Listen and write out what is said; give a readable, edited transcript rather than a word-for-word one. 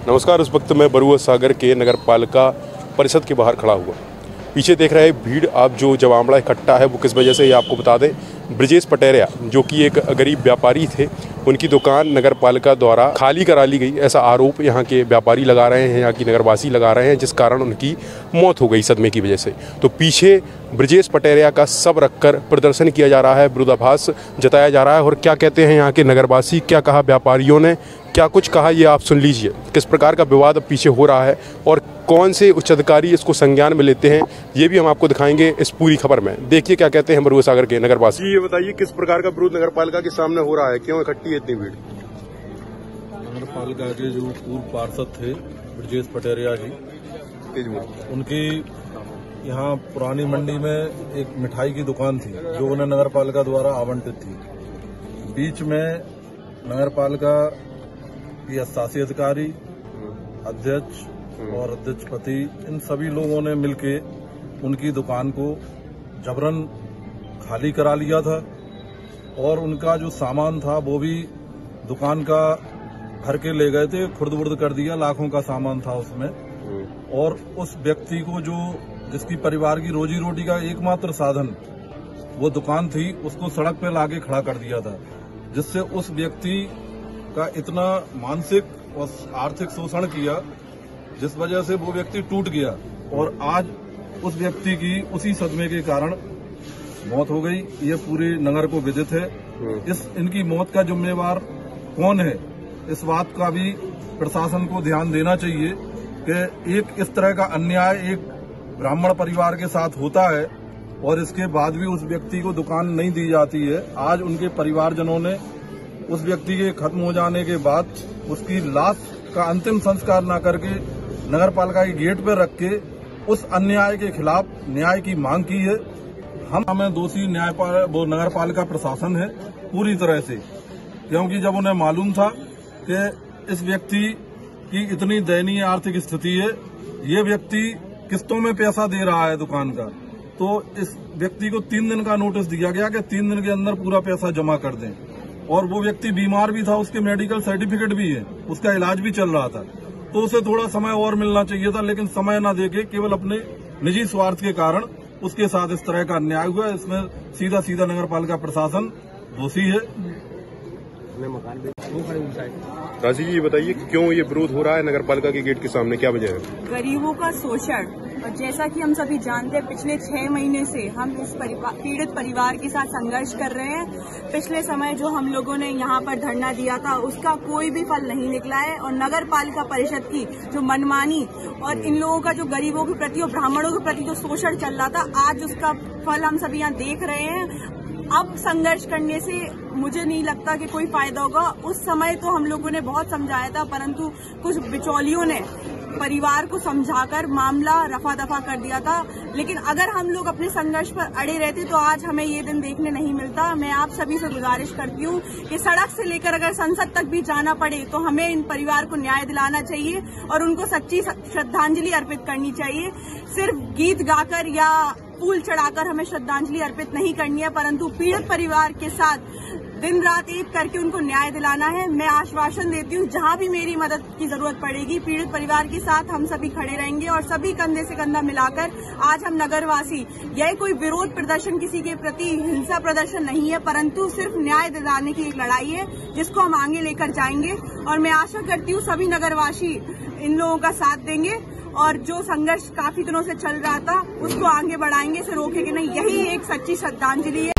नमस्कार। उस वक्त मैं बरुआ सागर के नगर पालिका परिषद के बाहर खड़ा हुआ। पीछे देख रहे हैं भीड़, आप जो जवामड़ा इकट्ठा है वो किस वजह से, ये आपको बता दें। ब्रजेश पटेरिया जो कि एक गरीब व्यापारी थे, उनकी दुकान नगर पालिका द्वारा खाली करा ली गई, ऐसा आरोप यहाँ के व्यापारी लगा रहे हैं, यहाँ की नगरवासी लगा रहे हैं, जिस कारण उनकी मौत हो गई सदमे की वजह से। तो पीछे ब्रजेश पटेरिया का शव रखकर प्रदर्शन किया जा रहा है, विरोधाभास जताया जा रहा है। और क्या कहते हैं यहाँ के नगरवासी, क्या कहा व्यापारियों ने, क्या कुछ कहा, ये आप सुन लीजिए। किस प्रकार का विवाद अब पीछे हो रहा है और कौन से उच्च अधिकारी इसको संज्ञान में लेते हैं, ये भी हम आपको दिखाएंगे इस पूरी खबर में। देखिए क्या कहते हैं बरुआ सागर के नगरवासी। ये बताइए किस प्रकार का विरोध नगर पालिका के सामने हो रहा है, क्यों इकट्ठी है इतनी भीड़? नगर पालिका के जो पूर्व पार्षद थे ब्रजेश पटेरिया जी, उनकी यहाँ पुरानी मंडी में एक मिठाई की दुकान थी जो उन्हें नगर पालिका द्वारा आवंटित थी। बीच में नगर पालिका की शासी अधिकारी, अध्यक्ष और अध्यक्षपति, इन सभी लोगों ने मिलके उनकी दुकान को जबरन खाली करा लिया था और उनका जो सामान था वो भी दुकान का भर के ले गए थे, खुर्द-बुर्द कर दिया। लाखों का सामान था उसमें। और उस व्यक्ति को जिसकी परिवार की रोजी रोटी का एकमात्र साधन वो दुकान थी, उसको सड़क पे लाके खड़ा कर दिया था, जिससे उस व्यक्ति का इतना मानसिक और आर्थिक शोषण किया, जिस वजह से वो व्यक्ति टूट गया और आज उस व्यक्ति की उसी सदमे के कारण मौत हो गई। ये पूरे नगर को विदित है। इनकी मौत का जिम्मेवार कौन है, इस बात का भी प्रशासन को ध्यान देना चाहिए कि एक इस तरह का अन्याय एक ब्राह्मण परिवार के साथ होता है और इसके बाद भी उस व्यक्ति को दुकान नहीं दी जाती है। आज उनके परिवारजनों ने उस व्यक्ति के खत्म हो जाने के बाद उसकी लाश का अंतिम संस्कार न करके नगर पालिका के गेट पर रख के उस अन्याय के खिलाफ न्याय की मांग की है। हमें दोषी वो नगर पालिका प्रशासन है पूरी तरह से, क्योंकि जब उन्हें मालूम था कि इस व्यक्ति की इतनी दयनीय आर्थिक स्थिति है, ये व्यक्ति किस्तों में पैसा दे रहा है दुकान का, तो इस व्यक्ति को 3 दिन का नोटिस दिया गया कि 3 दिन के अंदर पूरा पैसा जमा कर दें। और वो व्यक्ति बीमार भी था, उसके मेडिकल सर्टिफिकेट भी है, उसका इलाज भी चल रहा था, तो उसे थोड़ा समय और मिलना चाहिए था, लेकिन समय न देके केवल अपने निजी स्वार्थ के कारण उसके साथ इस तरह का अन्याय हुआ। इसमें सीधा सीधा नगर पालिका प्रशासन दोषी है। राजी जी, ये बताइए क्यों ये विरोध हो रहा है नगर पालिका के गेट के सामने, क्या वजह है? गरीबों का शोषण। और जैसा कि हम सभी जानते हैं, पिछले 6 महीने से हम इस पीड़ित परिवार के साथ संघर्ष कर रहे हैं। पिछले समय जो हम लोगों ने यहाँ पर धरना दिया था, उसका कोई भी फल नहीं निकला है। और नगर पालिका परिषद की जो मनमानी और इन लोगों का जो गरीबों के प्रति और ब्राह्मणों के प्रति जो शोषण चल रहा था, आज उसका फल हम सभी यहाँ देख रहे हैं। अब संघर्ष करने से मुझे नहीं लगता कि कोई फायदा होगा। उस समय तो हम लोगों ने बहुत समझाया था, परंतु कुछ बिचौलियों ने परिवार को समझाकर मामला रफा दफा कर दिया था। लेकिन अगर हम लोग अपने संघर्ष पर अड़े रहते तो आज हमें ये दिन देखने नहीं मिलता। मैं आप सभी से गुजारिश करती हूँ कि सड़क से लेकर अगर संसद तक भी जाना पड़े तो हमें इन परिवार को न्याय दिलाना चाहिए और उनको सच्ची श्रद्धांजलि अर्पित करनी चाहिए। सिर्फ गीत गाकर या फूल चढ़ाकर हमें श्रद्धांजलि अर्पित नहीं करनी है, परंतु पीड़ित परिवार के साथ दिन रात एक करके उनको न्याय दिलाना है। मैं आश्वासन देती हूँ, जहाँ भी मेरी मदद की जरूरत पड़ेगी, पीड़ित परिवार के साथ हम सभी खड़े रहेंगे और सभी कंधे से कंधा मिलाकर आज हम नगरवासी, यह कोई विरोध प्रदर्शन, किसी के प्रति हिंसा प्रदर्शन नहीं है, परंतु सिर्फ न्याय दिलाने की एक लड़ाई है जिसको हम आगे लेकर जाएंगे। और मैं आशा करती हूँ सभी नगरवासी इन लोगों का साथ देंगे और जो संघर्ष काफी दिनों से चल रहा था उसको आगे बढ़ाएंगे, इसे रोकेंगे नहीं। यही एक सच्ची श्रद्धांजलि है।